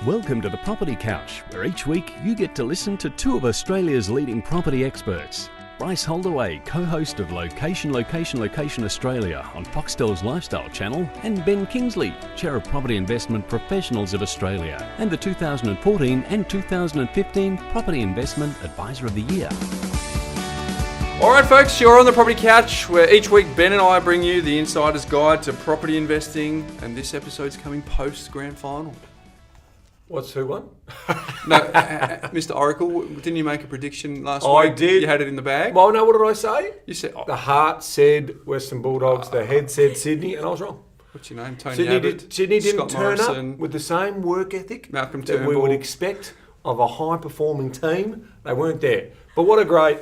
Welcome to the Property Couch, where each week you get to listen to two of Australia's leading property experts. Bryce Holdaway, co-host of Location Australia on Foxtel's Lifestyle Channel, and Ben Kingsley, Chair of Property Investment Professionals of Australia, and the 2014 and 2015 Property Investment Advisor of the Year. All right, folks, you're on the Property Couch, where each week Ben and I bring you the insider's guide to property investing, and this episode's coming post-grand final. What's who won? No, Mr. Oracle, didn't you make a prediction last week? I did. You had it in the bag? Well, no, what did I say? You said... The heart said Western Bulldogs, the head said Sydney, and I was wrong. What's your name? Tony Sydney, Abbott, Sydney didn't Scott turn Morrison, up with the same work ethic Malcolm that we Turnbull. would expect of a high-performing team. They weren't there. But what a great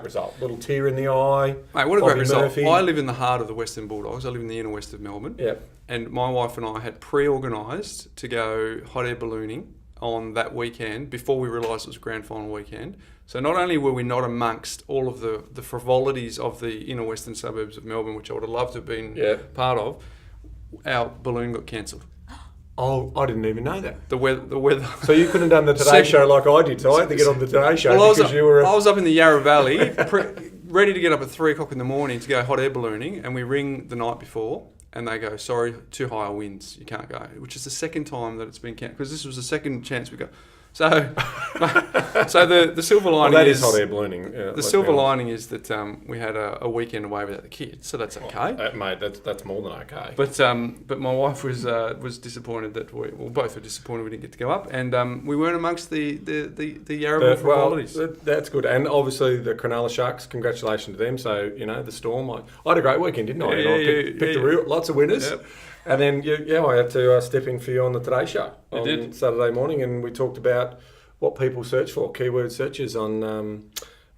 result. Little tear in the eye. Mate, what a Bobby great result. Murphy. I live in the heart of the Western Bulldogs. I live in the inner west of Melbourne. Yep. And my wife and I had pre-organised to go hot air ballooning on that weekend before we realised it was grand final weekend. So not only were we not amongst all of the frivolities of the inner western suburbs of Melbourne, which I would have loved to have been part of, our balloon got cancelled. Oh, I didn't even know that. The weather. So you couldn't have done the Today Show like I did, so I had to get on the Today Show because you were... I was up in the Yarra Valley, ready to get up at 3 o'clock in the morning to go hot air ballooning, and we ring the night before, and they go, sorry, too high winds, you can't go, which is the second time that it's been cancelled, because this was the second chance we got. So the silver lining that is hot air ballooning. Yeah, the silver lining is that we had a weekend away without the kids, so that's okay. Mate, that's more than okay. But my wife was disappointed that both were disappointed we didn't get to go up, and we weren't amongst the Yarraville frivolities. That's good, and obviously the Cronulla Sharks. Congratulations to them. So the Storm. I had a great weekend, didn't I? Picked lots of winners. Yep. And then, I had to step in for you on the Today Show on Saturday morning, and we talked about what people search for, keyword searches on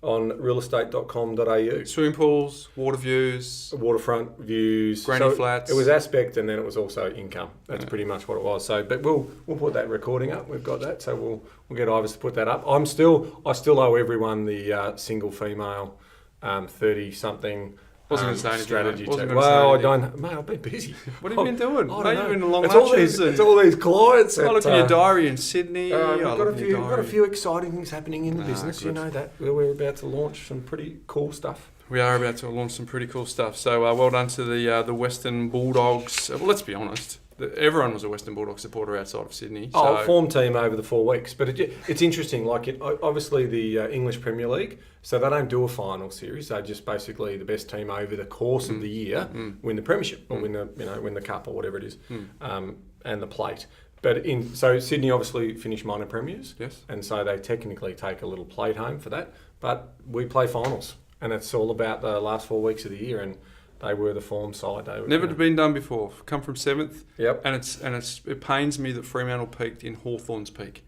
realestate.com.au. Swimming pools, water views. Waterfront views. Granny flats. It was aspect, and then it was also income. That's pretty much what it was. So, but we'll put that recording up. We've got that, so we'll get Ivers to put that up. I still owe everyone the single female 30-something... Wasn't going to say strategy. I don't. Mate, I've been busy. What have you been doing? I don't know. You've been along it's all these clients. I look in your diary in Sydney. We've got a few exciting things happening in the business. Good. You know that we're about to launch some pretty cool stuff. We are about to launch some pretty cool stuff. So well done to the Western Bulldogs. Well, let's be honest. Everyone was a Western Bulldog supporter outside of Sydney. Form team over the 4 weeks. But it's interesting. Obviously the English Premier League, so they don't do a final series. They just basically the best team over the course of the year win the premiership or win the cup or whatever it is, and the plate. But so Sydney obviously finished minor premiers, yes, and so they technically take a little plate home for that. But we play finals, and it's all about the last 4 weeks of the year and. They were the form side. Never been done before. Come from 7th. Yep. And it pains me that Fremantle peaked in Hawthorn's peak.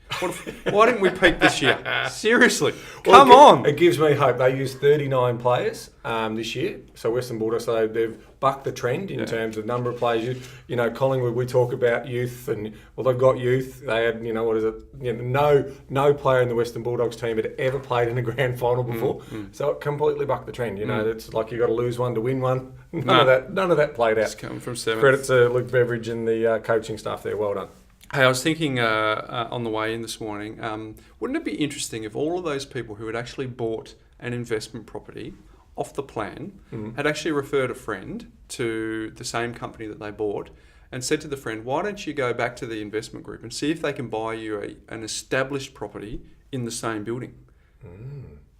Why didn't we peak this year? Seriously, come on. It gives me hope. They used 39 players this year. So Western Bulldogs, they've bucked the trend in terms of number of players. Collingwood, we talk about youth, and they've got youth. They had no player in the Western Bulldogs team had ever played in a grand final before. So it completely bucked the trend. It's like you got to lose one to win one. None of that played out. It's come from 7th. Credit to Luke Beveridge and the coaching staff there. Well done. Hey, I was thinking on the way in this morning, wouldn't it be interesting if all of those people who had actually bought an investment property off the plan had actually referred a friend to the same company that they bought and said to the friend, why don't you go back to the investment group and see if they can buy you an established property in the same building?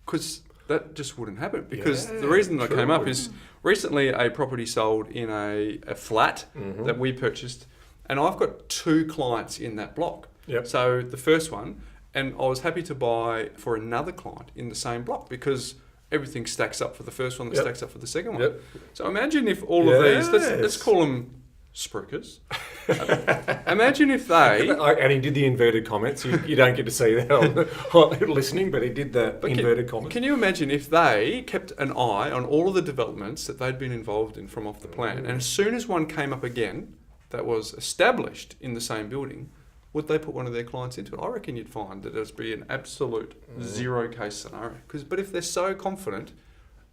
Because that just wouldn't happen. Because the reason that I came up is recently a property sold in a flat that we purchased, and I've got 2 clients in that block. Yep. So the first one, and I was happy to buy for another client in the same block because everything stacks up for the first one that stacks up for the second one. Yep. So imagine if all of these, let's call them spruikers. Imagine if they... And he did the inverted comments. You don't get to see that on listening, but he did the inverted comments. Can you imagine if they kept an eye on all of the developments that they'd been involved in from off the plan, and as soon as one came up again that was established in the same building, would they put one of their clients into it? I reckon you'd find that it'd be an absolute zero case scenario. But if they're so confident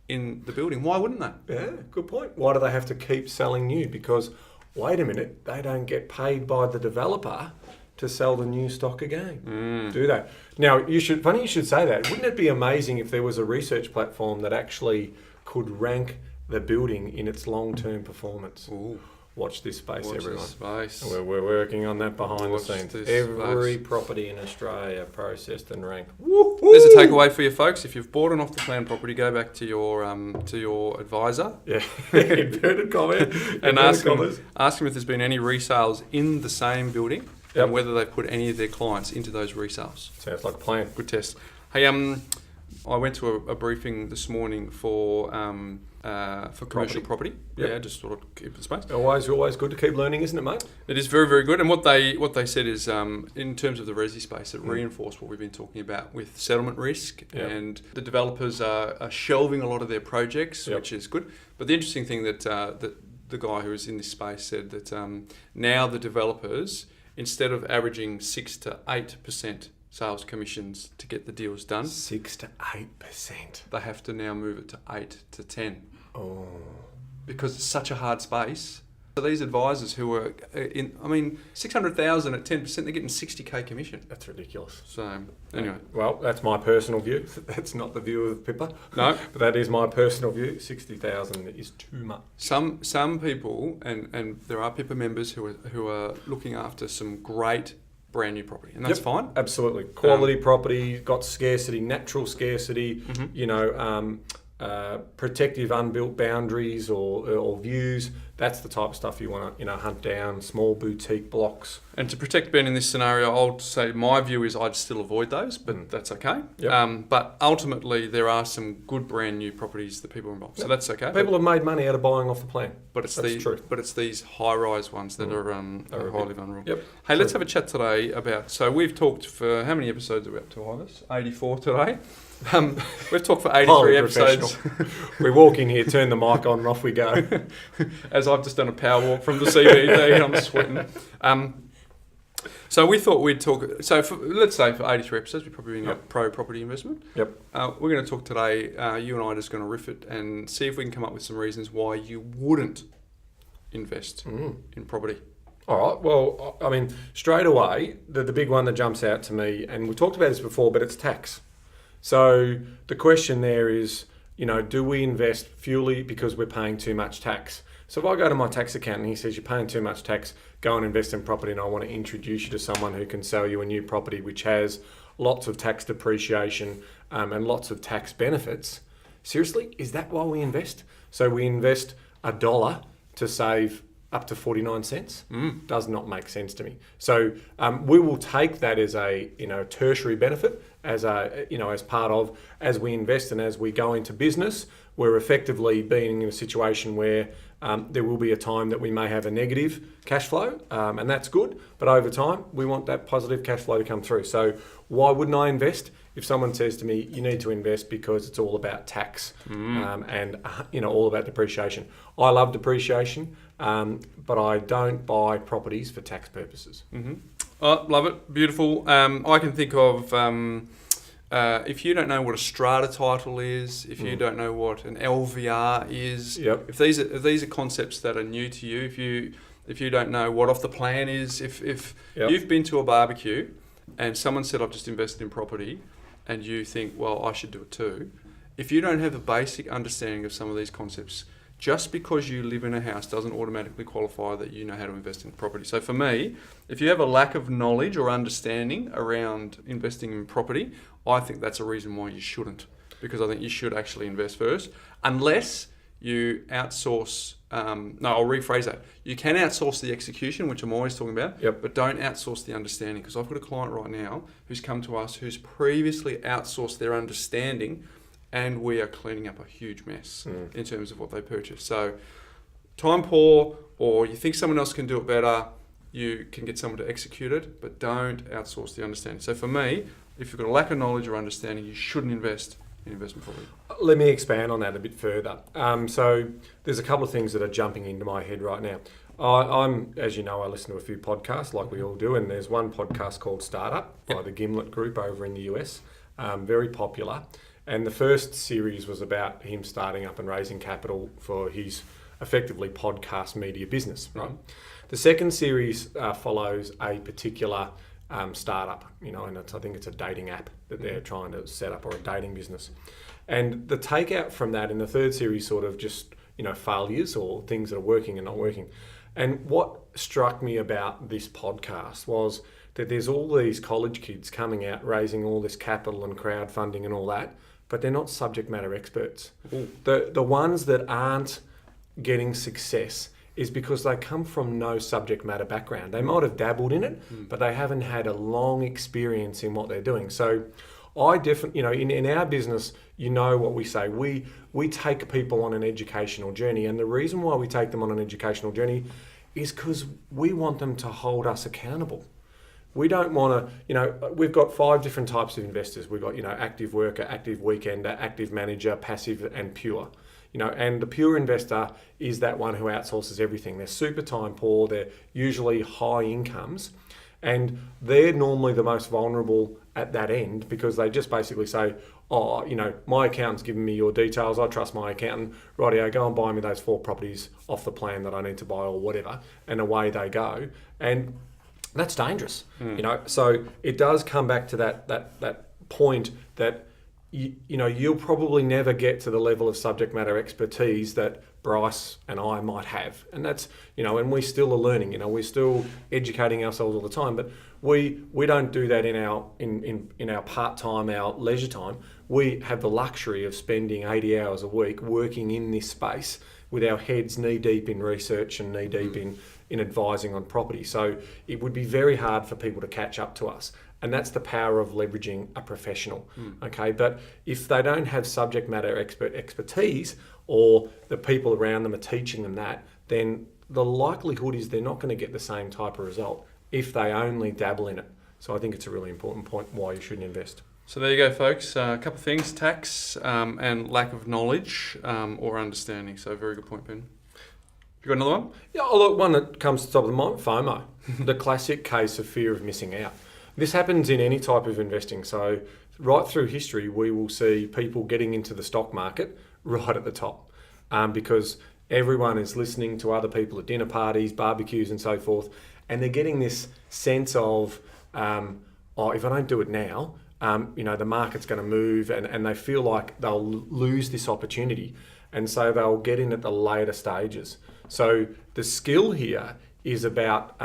in the building, why wouldn't they? Yeah, good point. Why do they have to keep selling new? Because, wait a minute, they don't get paid by the developer to sell the new stock again. Do that. Now, funny you should say that. Wouldn't it be amazing if there was a research platform that actually could rank the building in its long-term performance? Ooh. Watch this space, Watch everyone. this space. We're working on that behind Watch the scenes. this Every space. property in Australia processed and ranked. There's a takeaway for you folks. If you've bought an off-the-plan property, go back to your advisor. Yeah, inverted comment. And ask them if there's been any resales in the same building and whether they've put any of their clients into those resales. Sounds like a plan. Good test. Hey, I went to a briefing this morning for commercial property. Yep. Yeah, just sort of keep the space. Always good to keep learning, isn't it, mate? It is very, very good. And what they said is, in terms of the resi space, it reinforced what we've been talking about with settlement risk, and the developers are shelving a lot of their projects, which is good. But the interesting thing that the guy who was in this space said that now the developers, instead of averaging 6 to 8% sales commissions to get the deals done, 6 to 8%. they have to now move it to 8 to 10. Oh. Because it's such a hard space. So these advisors who are 600,000 at 10%, they're getting 60k commission. That's ridiculous. So anyway, well, that's my personal view. That's not the view of Pippa. No, but that is my personal view. 60,000 is too much. Some people, and there are Pippa members who are looking after some great brand new property, and that's fine. Absolutely, quality property, got scarcity, natural scarcity. Protective unbuilt boundaries or views. That's the type of stuff you want to hunt down. Small boutique blocks. And to protect Ben in this scenario, I'll say my view is I'd still avoid those, but that's okay. Yep. But ultimately, there are some good brand new properties that people are involved, so that's okay. People have made money out of buying off the plan. But it's true. But it's these high-rise ones that are highly vulnerable. Yep. Hey, let's have a chat today about. So we've talked for how many episodes are we up to, Ivis? 84 today. We've talked for 83 episodes. We walk in here, turn the mic on, and off we go. As I've just done a power walk from the CBD, I'm sweating. So we thought we'd talk. So let's say for 83 episodes, we're probably doing a pro property investment. Yep. We're going to talk today. You and I are just going to riff it and see if we can come up with some reasons why you wouldn't invest in property. All right. Well, I mean, straight away, the big one that jumps out to me, and we talked about this before, but it's tax. So the question there is, do we invest purely because we're paying too much tax? So if I go to my tax accountant and he says, you're paying too much tax, go and invest in property, and I want to introduce you to someone who can sell you a new property which has lots of tax depreciation and lots of tax benefits. Seriously, is that why we invest? So we invest $1 to save up to 49 cents? Does not make sense to me. So we will take that as a tertiary benefit, as part of, as we invest and as we go into business, we're effectively being in a situation where there will be a time that we may have a negative cash flow, and that's good. But over time, we want that positive cash flow to come through. So why wouldn't I invest? If someone says to me, you need to invest because it's all about tax and all about depreciation. I love depreciation, but I don't buy properties for tax purposes. Oh, love it. Beautiful. I can think of, if you don't know what a strata title is, if you don't know what an LVR is, if these are concepts that are new to you, if you don't know what off the plan is, if you've been to a barbecue and someone said, I've just invested in property, and you think, well, I should do it too. If you don't have a basic understanding of some of these concepts, just because you live in a house doesn't automatically qualify that you know how to invest in property. So for me, if you have a lack of knowledge or understanding around investing in property, I think that's a reason why you shouldn't, because I think you should actually invest first, unless you outsource. I'll rephrase that. You can outsource the execution, which I'm always talking about, but don't outsource the understanding, because I've got a client right now who's come to us who's previously outsourced their understanding, and we are cleaning up a huge mess in terms of what they purchased. So time poor, or you think someone else can do it better, you can get someone to execute it, but don't outsource the understanding. So for me, if you've got a lack of knowledge or understanding, you shouldn't invest in investment property. Let me expand on that a bit further. So there's a couple of things that are jumping into my head right now. I'm, as you know, I listen to a few podcasts like we all do, and there's one podcast called Startup by the Gimlet Group over in the US, very popular. And the first series was about him starting up and raising capital for his effectively podcast media business, right? The second series follows a particular startup, and I think it's a dating app that they're trying to set up, or a dating business. And the takeout from that in the third series sort of just, failures or things that are working and not working. And what struck me about this podcast was that there's all these college kids coming out raising all this capital and crowdfunding and all that, but they're not subject matter experts. The ones that aren't getting success is because they come from no subject matter background. They might have dabbled in it, but they haven't had a long experience in what they're doing. So I definitely, in our business, what we say, we take people on an educational journey. And the reason why we take them on an educational journey is because we want them to hold us accountable. We don't want to, we've got 5 different types of investors. We've got, active worker, active weekender, active manager, passive and pure. And the pure investor is that one who outsources everything. They're super time poor. They're usually high incomes. And they're normally the most vulnerable at that end, because they just basically say, my accountant's given me your details. I trust my accountant. Rightio, go and buy me those 4 properties off the plan that I need to buy or whatever. And away they go. And that's dangerous. So it does come back to that point that you'll probably never get to the level of subject matter expertise that Bryce and I might have. And that's, and we still are learning, we're still educating ourselves all the time, but we don't do that in our part-time, our leisure time. We have the luxury of spending 80 hours a week working in this space with our heads knee deep in research and knee deep in advising on property. So it would be very hard for people to catch up to us. And that's the power of leveraging a professional, okay? But if they don't have subject matter expertise, or the people around them are teaching them that, then the likelihood is they're not going to get the same type of result if they only dabble in it. So I think it's a really important point why you shouldn't invest. So there you go, folks. A couple of things: tax and lack of knowledge or understanding. So very good point, Ben. You got another one? Yeah, look, one that comes to the top of the mind, FOMO, the classic case of fear of missing out. This happens in any type of investing. So right through history, we will see people getting into the stock market right at the top because everyone is listening to other people at dinner parties, barbecues and so forth. And they're getting this sense of, if I don't do it now, the market's going to move, and they feel like they'll lose this opportunity. And so they'll get in at the later stages. So the skill here is about,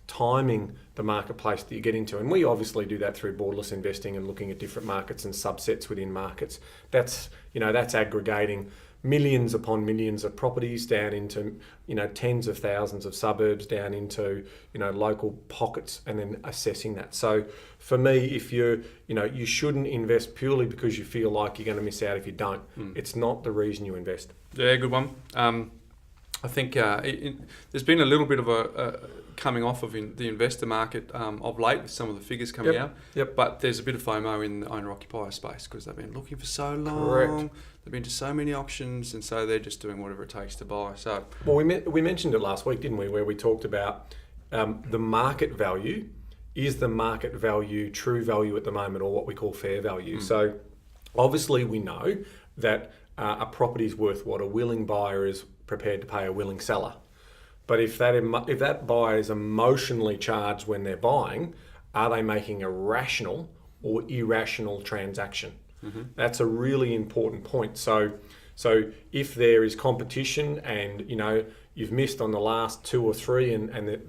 timing the marketplace that you get into. And we obviously do that through borderless investing and looking at different markets and subsets within markets. That's aggregating millions upon millions of properties down into, tens of thousands of suburbs, down into, local pockets, and then assessing that. So for me, if you shouldn't invest purely because you feel like you're going to miss out if you don't. It's not the reason you invest. Yeah, good one. I think there's been a little bit of a coming off of the investor market of late with some of the figures coming out. Yep. But there's a bit of FOMO in the owner-occupier space because they've been looking for so long. Correct. They've been to so many auctions, and so they're just doing whatever it takes to buy. So, well, we mentioned it last week, didn't we, where we talked about the market value. Is the market value true value at the moment, or what we call fair value? So obviously we know that a property is worth what a willing buyer is prepared to pay a willing seller. But if that buyer is emotionally charged when they're buying, are they making a rational or irrational transaction? That's a really important point. So if there is competition and you've missed on the last 2 or 3, and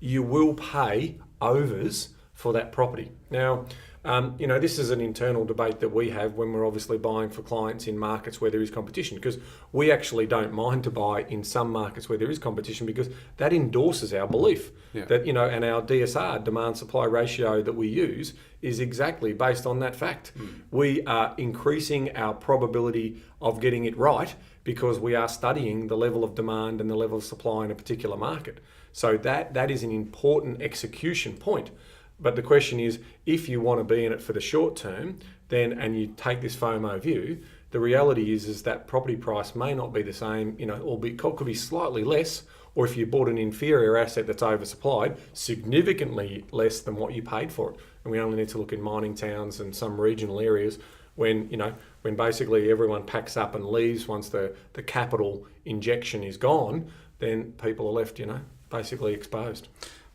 you will pay overs for that property. Now, this is an internal debate that we have when we're obviously buying for clients in markets where there is competition, because we actually don't mind to buy in some markets where there is competition, because that endorses our belief that, and our DSR, demand supply ratio, that we use is exactly based on that fact. We are increasing our probability of getting it right because we are studying the level of demand and the level of supply in a particular market. So that is an important execution point. But the question is, if you want to be in it for the short term, then, and you take this FOMO view, the reality is that property price may not be the same, could be slightly less, or if you bought an inferior asset that's oversupplied, significantly less than what you paid for it. And we only need to look in mining towns and some regional areas when basically everyone packs up and leaves once the capital injection is gone, then people are left, basically exposed.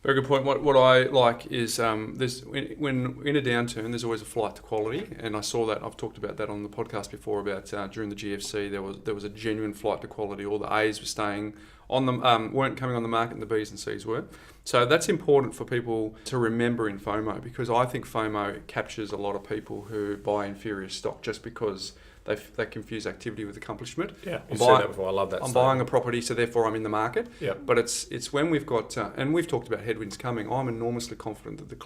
Very good point. What I like is there's when in a downturn, there's always a flight to quality, and I saw that. I've talked about that on the podcast before about during the GFC, there was a genuine flight to quality. All the A's were staying on them, weren't coming on the market, and the B's and C's were. So that's important for people to remember in FOMO, because I think FOMO captures a lot of people who buy inferior stock just because they confuse activity with accomplishment. Yeah, you've said that before. I love that. I'm buying a property, so therefore I'm in the market. Yeah. But it's when we've got, and we've talked about headwinds coming, I'm enormously confident that the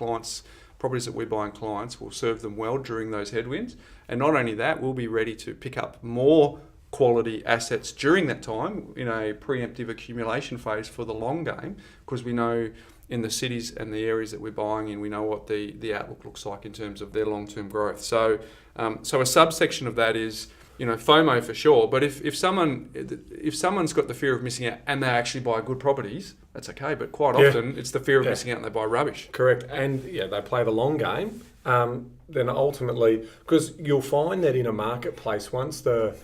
properties that we buy in clients will serve them well during those headwinds. And not only that, we'll be ready to pick up more quality assets during that time in a preemptive accumulation phase for the long game, because we know in the cities and the areas that we're buying in, we know what the outlook looks like in terms of their long-term growth. So a subsection of that is, FOMO for sure. But if someone's got the fear of missing out and they actually buy good properties, that's okay. But quite often it's the fear of missing out and they buy rubbish. Correct. And they play the long game. Then ultimately, because you'll find that in a marketplace, once the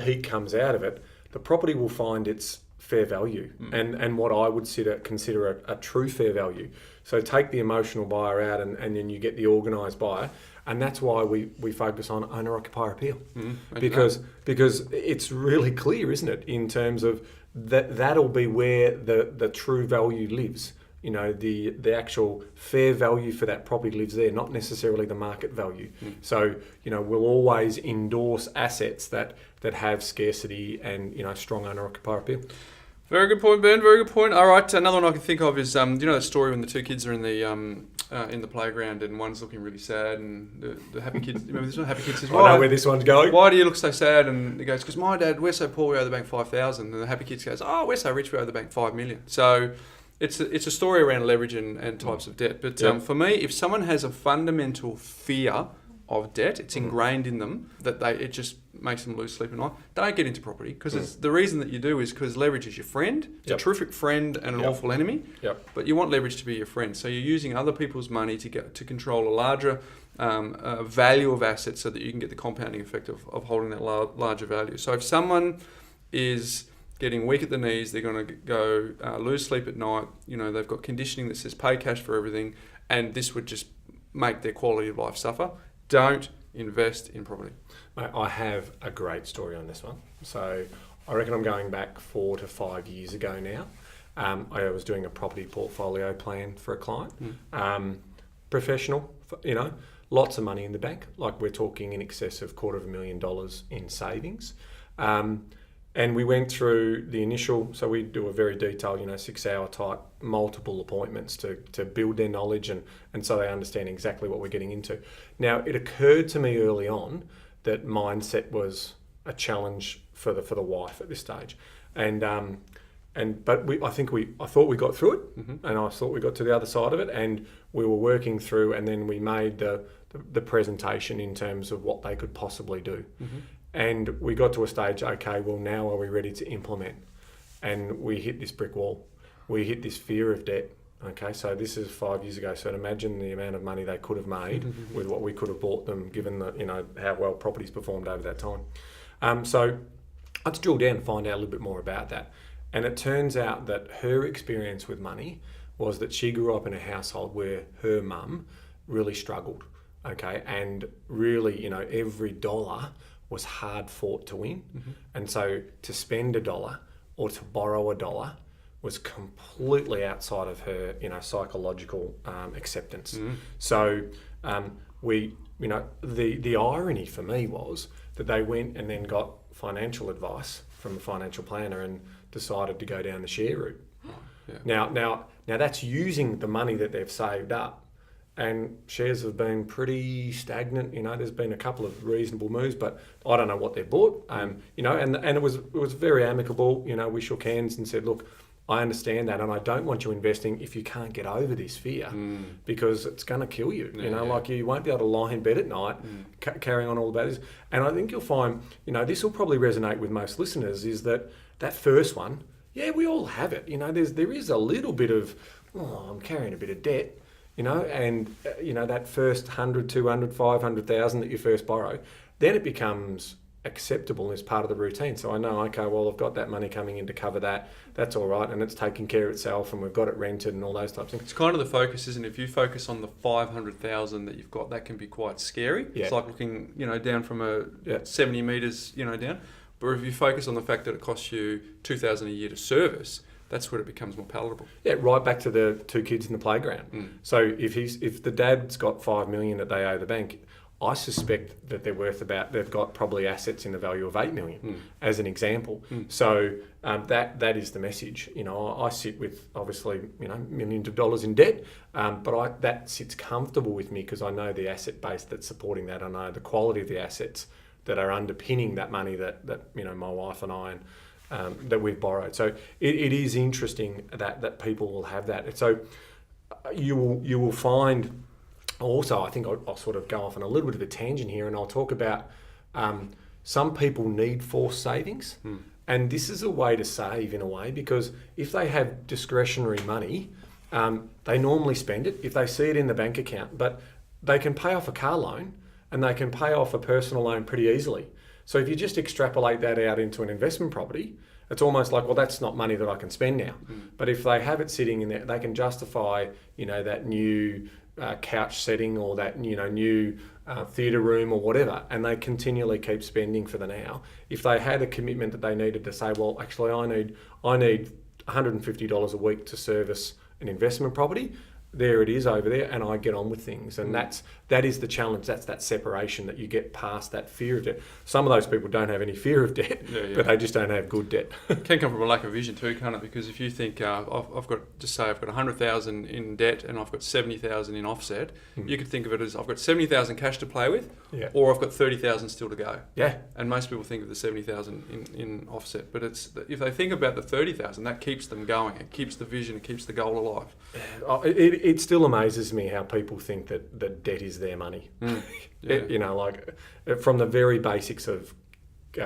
heat comes out of it, the property will find its fair value and what I would consider a true fair value. So take the emotional buyer out and then you get the organised buyer. And that's why we focus on owner-occupier appeal. Because it's really clear, isn't it, in terms of that'll be where the true value lives. The actual fair value for that property lives there, not necessarily the market value. So, we'll always endorse assets that have scarcity and, strong owner-occupier appeal. Very good point, Ben. Very good point. All right, another one I can think of is, the story when the two kids are in the playground and one's looking really sad, and the happy kids. Remember this one? Happy kids says, I know where this one's going. Why do you look so sad? And he goes, because my dad, we're so poor, we owe the bank 5,000. And the happy kids goes, we're so rich, we owe the bank 5 million. So it's a story around leverage and types of debt. But for me, if someone has a fundamental fear of debt, it's ingrained in them that it just makes them lose sleep at night. Don't get into property, because the reason that you do is because leverage is your friend. It's a terrific friend and an awful enemy. But you want leverage to be your friend. So you're using other people's money to control a larger value of assets so that you can get the compounding effect of holding that larger value. So if someone is getting weak at the knees, they're going to go lose sleep at night. They've got conditioning that says pay cash for everything, and this would just make their quality of life suffer. Don't invest in property. Mate, I have a great story on this one. So I reckon I'm going back 4 to 5 years ago now. I was doing a property portfolio plan for a client. Professional, lots of money in the bank. Like we're talking in excess of $250,000 in savings. And we went through the initial, so we do a very detailed, 6-hour type, multiple appointments to build their knowledge and so they understand exactly what we're getting into. Now, it occurred to me early on that mindset was a challenge for the wife at this stage. But I thought we got through it, and I thought we got to the other side of it, and we were working through, and then we made the presentation in terms of what they could possibly do. And we got to a stage, okay, well, now are we ready to implement? And we hit this brick wall. We hit this fear of debt. Okay, so this is 5 years ago. So imagine the amount of money they could have made with what we could have bought them, given how well properties performed over that time. So let's drill down and find out a little bit more about that. And it turns out that her experience with money was that she grew up in a household where her mum really struggled. Okay, and really, every dollar was hard fought to win. And so to spend $1 or to borrow $1 was completely outside of her, psychological acceptance. So the irony for me was that they went and then got financial advice from a financial planner and decided to go down the share route. Now that's using the money that they've saved up. And shares have been pretty stagnant. There's been a couple of reasonable moves, but I don't know what they've bought. And it was very amicable. We shook hands and said, look, I understand that, and I don't want you investing if you can't get over this fear, because it's going to kill you. Like you won't be able to lie in bed at night carrying on all about this. And I think you'll find, this will probably resonate with most listeners, is that first one, we all have it. There is a little bit of, I'm carrying a bit of debt. That first 100, 200, 500,000 that you first borrow, then it becomes acceptable as part of the routine. So I know, okay, well, I've got that money coming in to cover that. That's all right, and it's taking care of itself, and we've got it rented and all those types of things. It's kind of the focus, isn't it? If you focus on the 500,000 that you've got, that can be quite scary. Yeah. It's like looking, down from a 70 metres, down. But if you focus on the fact that it costs you $2,000 a year to service, that's where it becomes more palatable. Yeah, right back to the 2 kids in the playground. So if the dad's got $5 million that they owe the bank, I suspect that they've got probably assets in the value of $8 million, as an example. So that is the message. I sit with obviously millions of dollars in debt, but that sits comfortable with me because I know the asset base that's supporting that. I know the quality of the assets that are underpinning that money that my wife and I that we've borrowed. So it is interesting that people will have that. So you will find. Also, I think I'll sort of go off on a little bit of a tangent here, and I'll talk about some people need forced savings. And this is a way to save in a way, because if they have discretionary money, they normally spend it if they see it in the bank account, but they can pay off a car loan and they can pay off a personal loan pretty easily. So if you just extrapolate that out into an investment property, it's almost like, well, that's not money that I can spend now. But if they have it sitting in there, they can justify, that new couch setting or that new theatre room or whatever, and they continually keep spending for the now. If they had a commitment that they needed to say, well, actually, I need $150 a week to service an investment property, there it is over there, and I get on with things. And that is the challenge. That's that separation, that you get past that fear of debt. Some of those people don't have any fear of debt, but they just don't have good debt. It can come from a lack of vision too, can't it? Because if you think I've got 100,000 in debt and I've got 70,000 in offset, you could think of it as I've got 70,000 cash to play with, or I've got 30,000 still to go. Yeah. And most people think of the 70,000 in offset, but it's if they think about the 30,000, that keeps them going. It keeps the vision. It keeps the goal alive. It still amazes me how people think that debt is their money. Like from the very basics of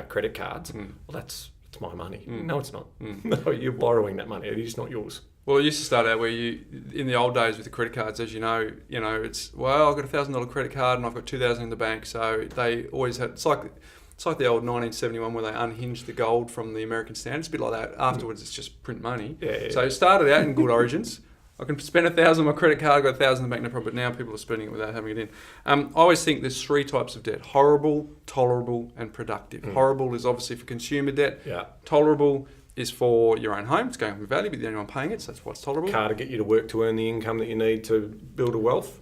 credit cards. Well, it's my money. No, it's not. No, you're borrowing that money. It is not yours. Well, it used to start out where in the old days with the credit cards, as you know, it's, well, I've got a $1,000 credit card and I've got $2,000 in the bank. So they always had, it's like the old 1971 where they unhinged the gold from the American standard. It's a bit like that. Afterwards, it's just print money. So it started out in good origins. I can spend $1,000 on my credit card, I've got $1,000 in the bank, no problem. But now people are spending it without having it in. I always think there's 3 types of debt: horrible, tolerable, and productive. Horrible is obviously for consumer debt. Tolerable is for your own home. It's going up in value, but you're the only one paying it, so that's why it's tolerable. Car to get you to work to earn the income that you need to build a wealth.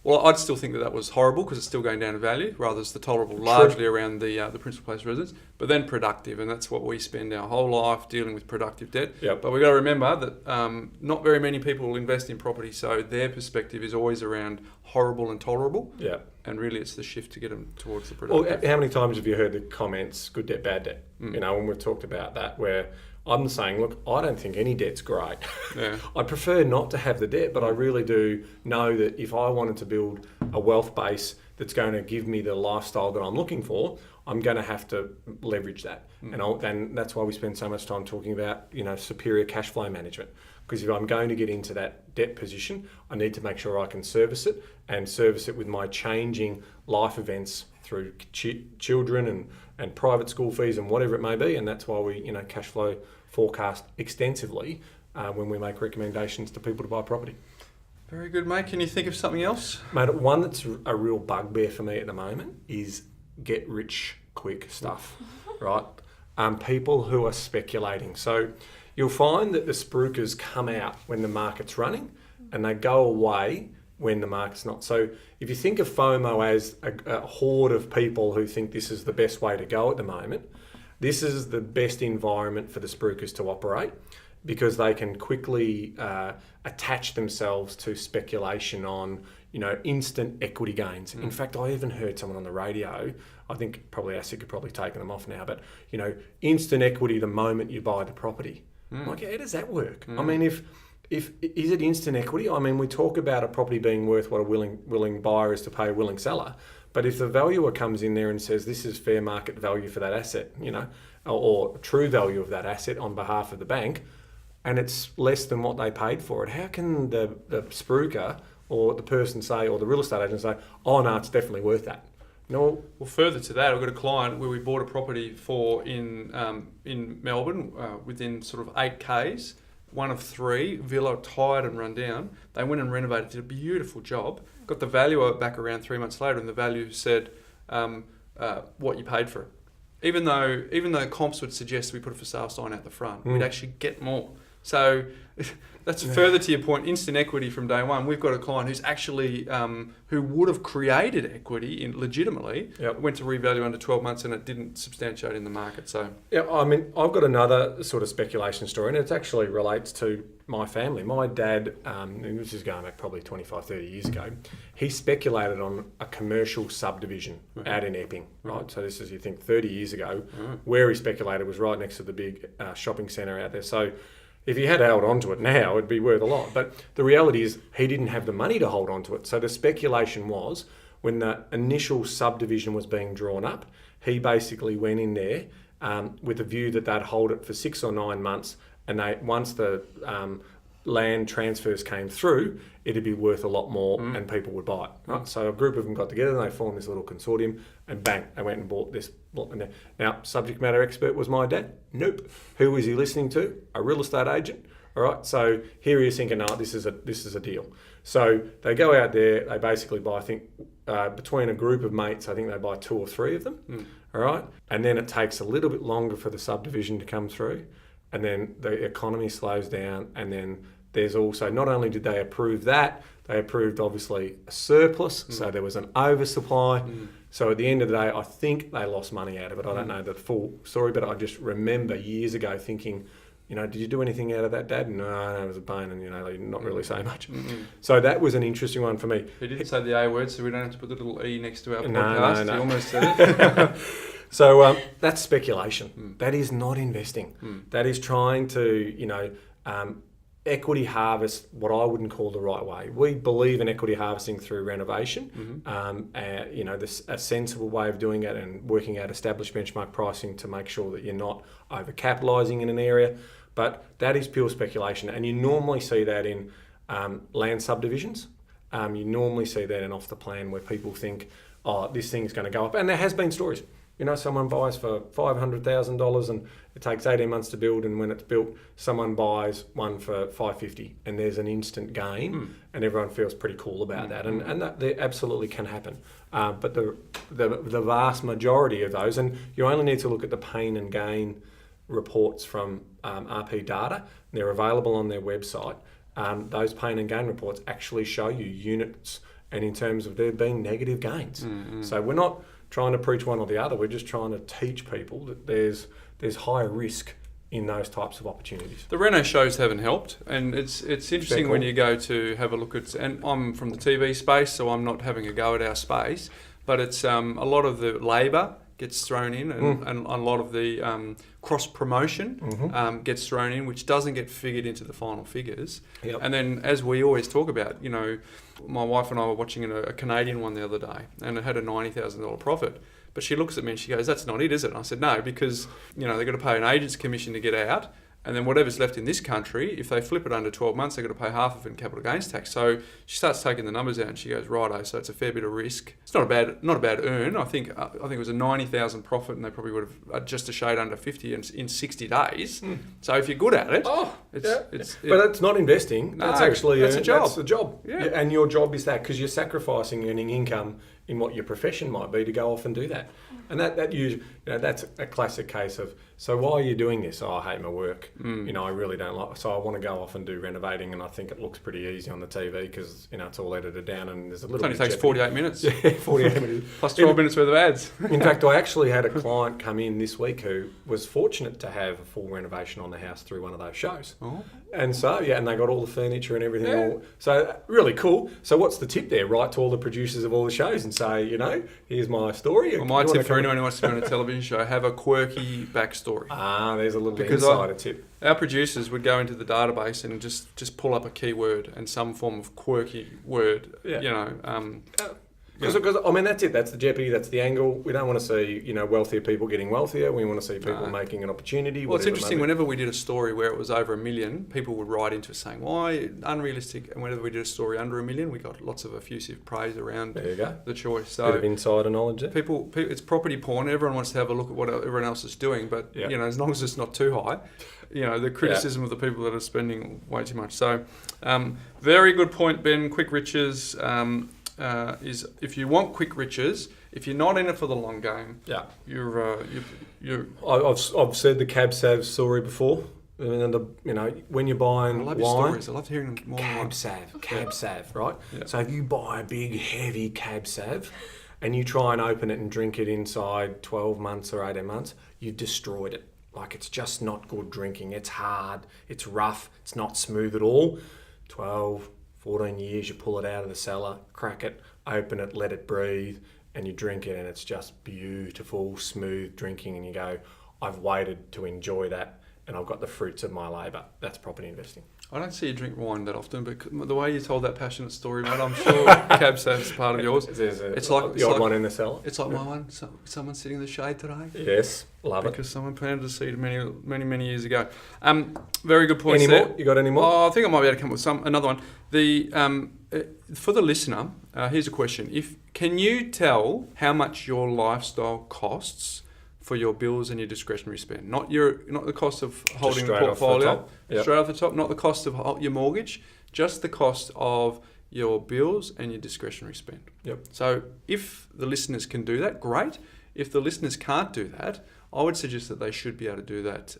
Well, I'd still think that was horrible because it's still going down in value, rather as the tolerable largely around the principal place residence. But then productive, and that's what we spend our whole life dealing with productive debt. But we've got to remember that not very many people invest in property, so their perspective is always around horrible and tolerable. And really it's the shift to get them towards the productive. Well, how many times have you heard the comments, good debt, bad debt? When we've talked about that, where I'm saying, look, I don't think any debt's great. I prefer not to have the debt, but I really do know that if I wanted to build a wealth base that's going to give me the lifestyle that I'm looking for, I'm going to have to leverage that. And that's why we spend so much time talking about, superior cash flow management. Because if I'm going to get into that debt position, I need to make sure I can service it with my changing life events through children and private school fees and whatever it may be. And that's why we, cash flow forecast extensively when we make recommendations to people to buy property. Very good, mate. Can you think of something else? Mate, one that's a real bugbear for me at the moment is get rich quick stuff, right? People who are speculating. So you'll find that the spruikers come out when the market's running and they go away when the market's not. So if you think of FOMO as a horde of people who think this is the best way to go at the moment, this is the best environment for the spruikers to operate, because they can quickly attach themselves to speculation on, instant equity gains. In fact, I even heard someone on the radio, I think probably ASIC have probably taken them off now, but, instant equity the moment you buy the property. Like, how does that work? I mean, if is it instant equity? I mean, we talk about a property being worth what a willing buyer is to pay a willing seller. But if the valuer comes in there and says this is fair market value for that asset, or true value of that asset on behalf of the bank, and it's less than what they paid for it, how can the spruiker or the person say, or the real estate agent say, oh no, it's definitely worth that? No. Well, further to that, I've got a client where we bought a property in Melbourne within sort of 8Ks, one of 3, villa, tired and run down. They went and renovated, did a beautiful job, got the valuer back around 3 months later, and the value said what you paid for it. Even though comps would suggest we put a for sale sign out the front, we'd actually get more. So that's further to your point, instant equity from day one. We've got a client who's actually, who would have created equity legitimately, went to revalue under 12 months and it didn't substantiate in the market. So yeah, I mean, I've got another sort of speculation story, and it actually relates to my family. My dad, and this is going back probably 25, 30 years ago, he speculated on a commercial subdivision out in Epping, right? So this is, you think, 30 years ago, where he speculated was right next to the big shopping centre out there. So if he had held on to it now, it'd be worth a lot. But the reality is he didn't have the money to hold on to it. So the speculation was, when the initial subdivision was being drawn up, he basically went in there with a view that they'd hold it for 6 or 9 months, and once the land transfers came through, it'd be worth a lot more and people would buy it. Right? So a group of them got together and they formed this little consortium, and bang, they went and bought this. Now, subject matter expert was my dad? Nope. Who was he listening to? A real estate agent. All right. So here he is thinking, no, this is a deal. So they go out there, they basically buy, I think, between a group of mates, I think they buy 2 or 3 of them. All right. And then it takes a little bit longer for the subdivision to come through. And then the economy slows down, and then there's also, not only did they approve that, they approved obviously a surplus, so there was an oversupply. So at the end of the day, I think they lost money out of it. I don't know the full story, but I just remember years ago thinking, did you do anything out of that, Dad? No, it was a pain, and they not really say much. So that was an interesting one for me. He didn't say the A word, so we don't have to put the little E next to our podcast. No. He almost said it. So that's speculation. That is not investing. That is trying to, equity harvest what I wouldn't call the right way. We believe in equity harvesting through renovation. A sensible way of doing it, and working out established benchmark pricing to make sure that you're not overcapitalising in an area. But that is pure speculation, and you normally see that in land subdivisions. You normally see that in off the plan, where people think, oh, this thing's going to go up. And there has been stories. Someone buys for $500,000 and it takes 18 months to build, and when it's built, someone buys one for $550,000 and there's an instant gain, and everyone feels pretty cool about that. And that absolutely can happen. But the vast majority of those, and you only need to look at the pain and gain reports from RP Data. They're available on their website. Those pain and gain reports actually show you units, and in terms of there being negative gains. So we're not trying to preach one or the other. We're just trying to teach people that there's higher risk in those types of opportunities. The reno shows haven't helped, and it's interesting when you go to have a look at, and I'm from the TV space, so I'm not having a go at our space, but it's a lot of the labour gets thrown in, and a lot of the cross promotion gets thrown in, which doesn't get figured into the final figures. And then, as we always talk about, my wife and I were watching a Canadian one the other day, and it had a $90,000 profit. But she looks at me and she goes, "That's not it, is it?" And I said, "No, because they've got to pay an agent's commission to get out, and then whatever's left in this country, if they flip it under 12 months, they've got to pay half of it in capital gains tax." So she starts taking the numbers out, and she goes, "Righto, so it's a fair bit of risk. It's not a bad earn. I think it was a 90,000 profit, and they probably would have just a shade under 50 in 60 days. So if you're good at it, but it's not investing. That's actually a job. That's a job, and your job is that, because you're sacrificing earning income in what your profession might be to go off and do that. And that usually, that's a classic case of, so why are you doing this? Oh, I hate my work. I really don't like, so I want to go off and do renovating, and I think it looks pretty easy on the TV because, it's all edited down and there's a little bit It only takes 48 minutes. Yeah, 48 minutes. Plus 12 minutes worth of ads. In fact, I actually had a client come in this week who was fortunate to have a full renovation on the house through one of those shows. Oh. And so, and they got all the furniture and everything. So really cool. So what's the tip there? Write to all the producers of all the shows and say, here's my story. Well, my tip for anyone who wants to be on a television show, have a quirky backstory. There's a little insider tip. Our producers would go into the database and just pull up a keyword and some form of quirky word. Because I mean, that's it. That's the jeopardy. That's the angle. We don't want to see wealthier people getting wealthier. We want to see people making an opportunity. Well, it's interesting. Whenever we did a story where it was over $1 million, people would write into us saying, "Why unrealistic?" And whenever we did a story under $1 million, we got lots of effusive praise around the choice. So bit of insider knowledge. There. People, it's property porn. Everyone wants to have a look at what everyone else is doing, but as long as it's not too high, the criticism of the people that are spending way too much. So, very good point, Ben. Quick riches. Is if you want quick riches, if you're not in it for the long game, you're. I've said the cab sav story before. I mean, when you're buying I love wine, your stories. I love hearing them more. Cab sav, right? Yeah. So if you buy a big heavy cab sav, and you try and open it and drink it inside 12 months or 18 months, you've destroyed it. Like, it's just not good drinking. It's hard. It's rough. It's not smooth at all. 12, 14 years, you pull it out of the cellar, crack it, open it, let it breathe, and you drink it, and it's just beautiful, smooth drinking, and you go, I've waited to enjoy that, and I've got the fruits of my labour. That's property investing. I don't see you drink wine that often, but the way you told that passionate story, mate, I'm sure cab sav's part of yours. It's like the odd one in the cellar. It's like my one. Someone sitting in the shade today. Yes, love it. Because someone planted a seed many years ago. Very good points any there. More? You got any more? Oh, I think I might be able to come up with another one. For the listener, here's a question: can you tell how much your lifestyle costs for your bills and your discretionary spend? Not the cost of holding the portfolio, straight off the top. Not the cost of your mortgage, just the cost of your bills and your discretionary spend. Yep. So if the listeners can do that, great. If the listeners can't do that, I would suggest that they should be able to do that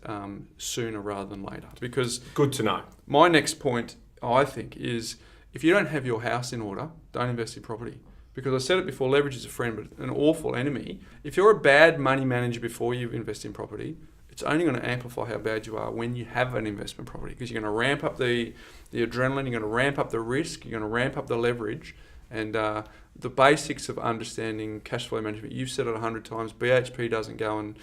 sooner rather than later. Because good to know. My next point, I think, is if you don't have your house in order, don't invest in property. Because I said it before, leverage is a friend, but an awful enemy. If you're a bad money manager before you invest in property, it's only going to amplify how bad you are when you have an investment property, because you're going to ramp up the adrenaline, you're going to ramp up the risk, you're going to ramp up the leverage, and the basics of understanding cash flow management. You've said it 100 times, BHP doesn't go and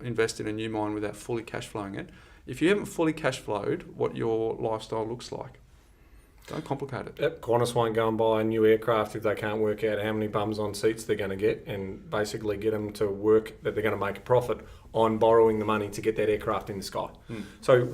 invest in a new mine without fully cash flowing it. If you haven't fully cash flowed what your lifestyle looks like, don't complicate it. Yep. Qantas won't go and buy a new aircraft if they can't work out how many bums on seats they're going to get, and basically get them to work that they're going to make a profit on borrowing the money to get that aircraft in the sky. So,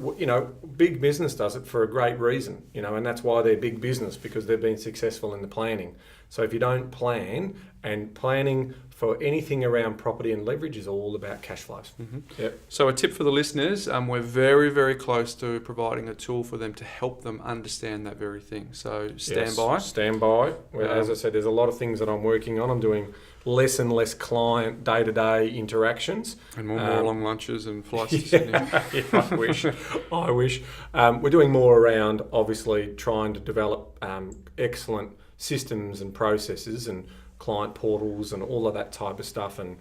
big business does it for a great reason, and that's why they're big business, because they've been successful in the planning. So if you don't plan, and planning for anything around property and leverage is all about cash flows. Mm-hmm. Yep. So a tip for the listeners, we're very, very close to providing a tool for them to help them understand that very thing. So stand by. Stand by. As I said, there's a lot of things that I'm working on. I'm doing less and less client day-to-day interactions. And more long lunches and flights to Sydney. I wish. We're doing more around, obviously, trying to develop excellent systems and processes and client portals and all of that type of stuff, and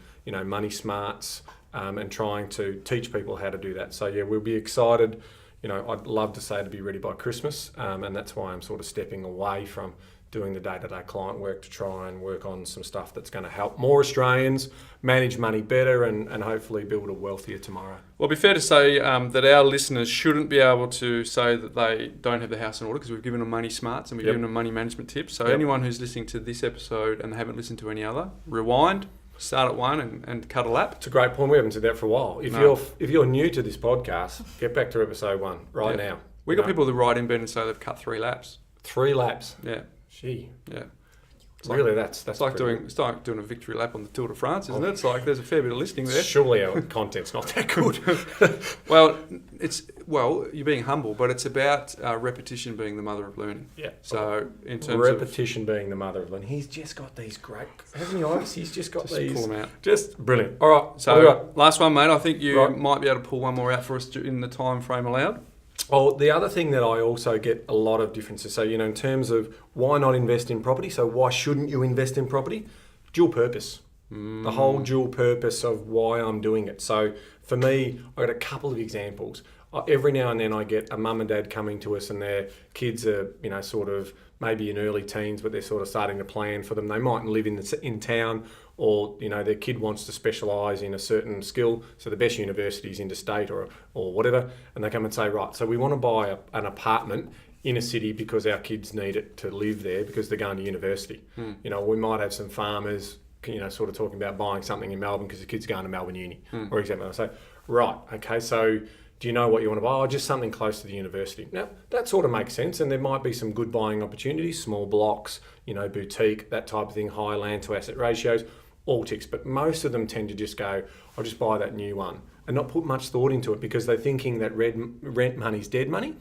money smarts, and trying to teach people how to do that. So we'll be excited. I'd love to say to be ready by Christmas, and that's why I'm sort of stepping away from doing the day-to-day client work to try and work on some stuff that's going to help more Australians manage money better and hopefully build a wealthier tomorrow. Well, it'd be fair to say that our listeners shouldn't be able to say that they don't have the house in order, because we've given them money smarts and we've given them money management tips. So anyone who's listening to this episode and they haven't listened to any other, rewind, start at one and cut a lap. It's a great point. We haven't said that for a while. If you're new to this podcast, get back to episode 1 now. We got people that write in, Ben, and say they've cut 3 laps. 3 laps? Yeah. Gee. Yeah. Really, that's like doing a victory lap on the Tour de France, isn't it? It's like there's a fair bit of listening there. Surely our content's not that good. Well, you're being humble, but it's about repetition being the mother of learning. Yeah. So in terms repetition being the mother of learning, he's just got these great, hasn't he, Ives? He's just got these. Pull them out. Just brilliant. All right. So last one, mate. I think you might be able to pull one more out for us in the time frame allowed. Oh, the other thing that I also get a lot of differences. So, in terms of why not invest in property? So why shouldn't you invest in property? Dual purpose. The whole dual purpose of why I'm doing it. So for me, I've got a couple of examples. Every now and then I get a mum and dad coming to us and their kids are, sort of maybe in early teens, but they're sort of starting to plan for them. They mightn't live in town, or their kid wants to specialise in a certain skill, so the best university is interstate or whatever, and they come and say, right, so we want to buy an apartment inner city because our kids need it to live there because they're going to university. You know, we might have some farmers, you know, sort of talking about buying something in Melbourne because the kid's going to Melbourne Uni, for example. I say, right, okay, so do you know what you want to buy? Oh, just something close to the university. Now, that sort of makes sense, and there might be some good buying opportunities, small blocks, you know, boutique, that type of thing, high land to asset ratios, all ticks. But most of them tend to just go, I'll just buy that new one and not put much thought into it because they're thinking that rent money's dead money.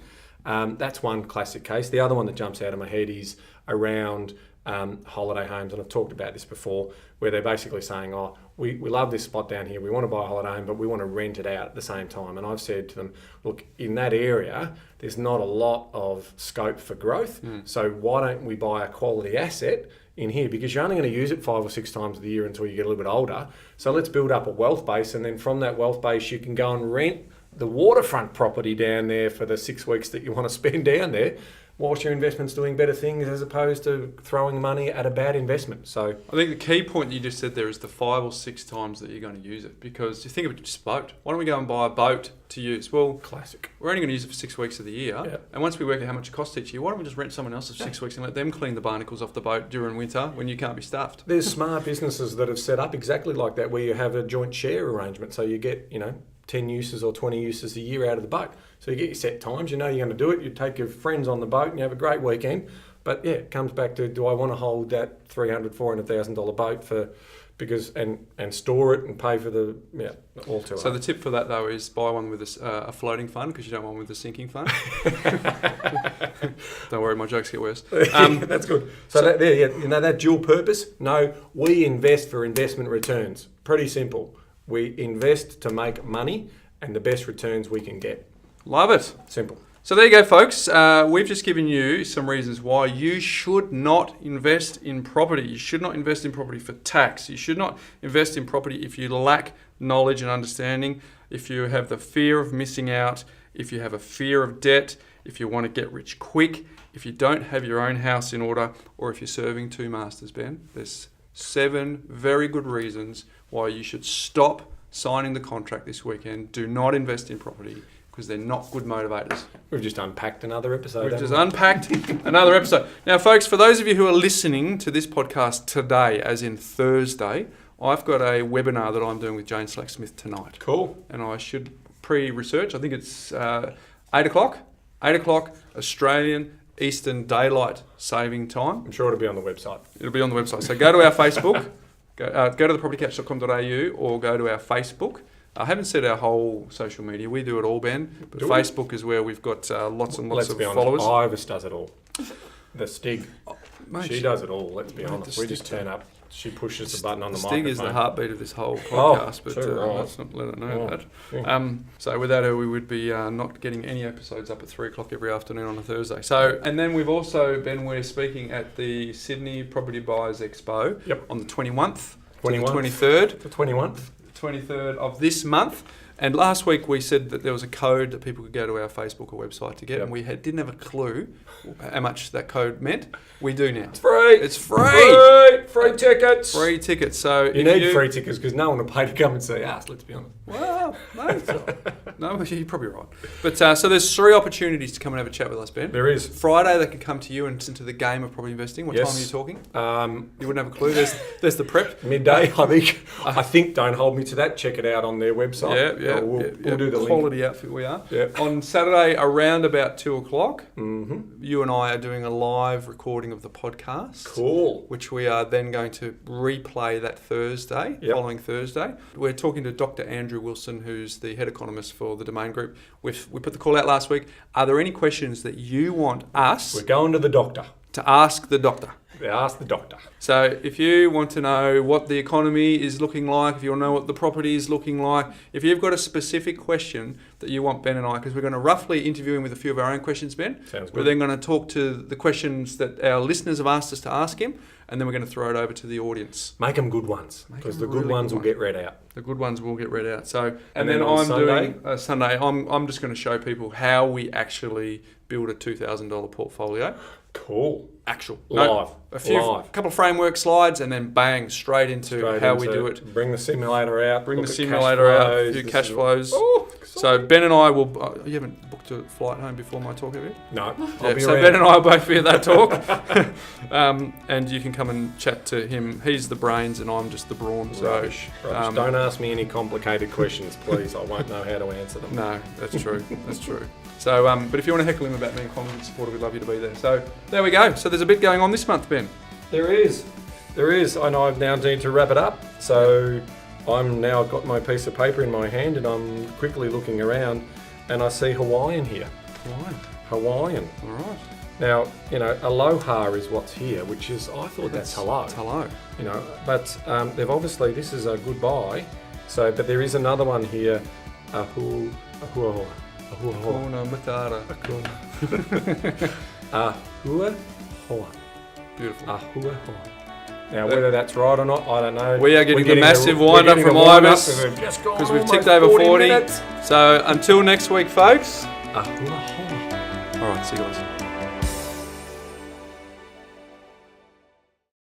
That's one classic case. The other one that jumps out of my head is around holiday homes, and I've talked about this before, where they're basically saying, oh, we love this spot down here, we want to buy a holiday home, but we want to rent it out at the same time. And I've said to them, look, in that area, there's not a lot of scope for growth, so why don't we buy a quality asset in here? Because you're only going to use it 5 or 6 times a year until you get a little bit older. So let's build up a wealth base, and then from that wealth base, you can go and rent the waterfront property down there for the 6 weeks that you want to spend down there, whilst your investment's doing better things as opposed to throwing money at a bad investment. So I think the key point you just said there is the 5 or 6 times that you're going to use it. Because you think of it just a boat. Why don't we go and buy a boat to use? Well, classic. We're only going to use it for 6 weeks of the year. And once we work out how much it costs each year, why don't we just rent someone else for 6 weeks and let them clean the barnacles off the boat during winter when you can't be stuffed? There's smart businesses that have set up exactly like that, where you have a joint share arrangement. So you get, 10 uses or 20 uses a year out of the boat. So you get your set times, you know you're going to do it, you take your friends on the boat and you have a great weekend. But yeah, it comes back to, do I want to hold that $300,000, $400,000 boat and store it and pay for the, all too So hard. the tip for that though is buy one with a floating fund, because you don't want one with a sinking fund. Don't worry, my jokes get worse. That's good. So that dual purpose, no, we invest for investment returns. Pretty simple. We invest to make money and the best returns we can get. Love it. Simple. So there you go, folks. We've just given you some reasons why you should not invest in property. You should not invest in property for tax. You should not invest in property if you lack knowledge and understanding, if you have the fear of missing out, if you have a fear of debt, if you want to get rich quick, if you don't have your own house in order, or if you're serving 2 masters, Ben. There's 7 very good reasons why you should stop signing the contract this weekend. Do not invest in property, because they're not good motivators. We've just unpacked another episode. We've just unpacked another episode. Now, folks, for those of you who are listening to this podcast today, as in Thursday, I've got a webinar that I'm doing with Jane Slack-Smith tonight. Cool. And I should pre-research. I think it's 8 o'clock. 8 o'clock Australian Eastern Daylight Saving Time. I'm sure it'll be on the website. It'll be on the website. So go to our Facebook. Go to thepropertycatch.com.au or go to our Facebook. I haven't said our whole social media. We do it all, Ben. But Facebook is where we've got lots and lots of followers. Ivis does it all. The Stig. Mate, she does it all, let's be honest. We just turn up. She pushes the button on the microphone. Stig is the heartbeat of this whole podcast, but right. let's not let her know that. Yeah. So without her, we would be not getting any episodes up at 3 o'clock every afternoon on a Thursday. So, and then we've also been, we're speaking at the Sydney Property Buyers Expo on the 21st to the 23rd. The 21st? 23rd of this month. And last week we said that there was a code that people could go to our Facebook or website to get, and we didn't have a clue how much that code meant. We do now. It's free. It's free. Free tickets. Free tickets. So you need free tickets because no one will pay to come and see us, let's be honest. Well, no, you're probably right. But so there's 3 opportunities to come and have a chat with us, Ben. There is. Friday they can come to you and listen to the game of property investing. What time are you talking? You wouldn't have a clue. There's the prep. Midday, I think. I think, don't hold me to that. Check it out on their website. Yeah. We'll do the quality link. Outfit we are. Yeah. On Saturday around about 2 o'clock, you and I are doing a live recording of the podcast. Cool. Which we are then going to replay that Thursday, following Thursday. We're talking to Dr. Andrew Wilson, who's the head economist for the Domain Group. We put the call out last week. Are there any questions that you want us We're going to the doctor. to ask the doctor? Ask the doctor. So if you want to know what the economy is looking like, if you want to know what the property is looking like, if you've got a specific question that you want Ben and I, because we're going to roughly interview him with a few of our own questions, Ben. Sounds good. We're then going to talk to the questions that our listeners have asked us to ask him, and then we're going to throw it over to the audience. Make them good ones, because the good ones will get read out. The good ones will get read out. So, and then then on I'm Sunday? doing Sunday. I'm just going to show people how we actually build a $2,000 portfolio. Cool. Actual Live. A couple of framework slides, and then bang straight into how we do it. Bring the simulator out. Bring the simulator out. A few cash flows. So Ben and I will. You haven't booked a flight home before my talk, have you? No. Yeah, so Ben and I will both be at that talk, and you can come and chat to him. He's the brains, and I'm just the brawn. So Rubbish. Don't ask me any complicated questions, please. I won't know how to answer them. No, that's true. That's true. So, but if you want to heckle him about being Collingwood supporter, we'd love you to be there. So there we go. So there's a bit going on this month, Ben. There is, and I now need to wrap it up. So I'm now got my piece of paper in my hand, and I'm quickly looking around, and I see Hawaiian here. Hawaiian. All right. Now, aloha is what's here, which is, I thought that's hello. It's hello. But they've obviously, this is a goodbye. So, but there is another one here, ahuahoa. Kuna matata. Ahuahoa. Beautiful. Ahuahoa. Now, whether that's right or not, I don't know. We are getting the massive wind-up from Ibis because we've ticked over 40. So until next week, folks. Ahuahoa. All right, see you guys.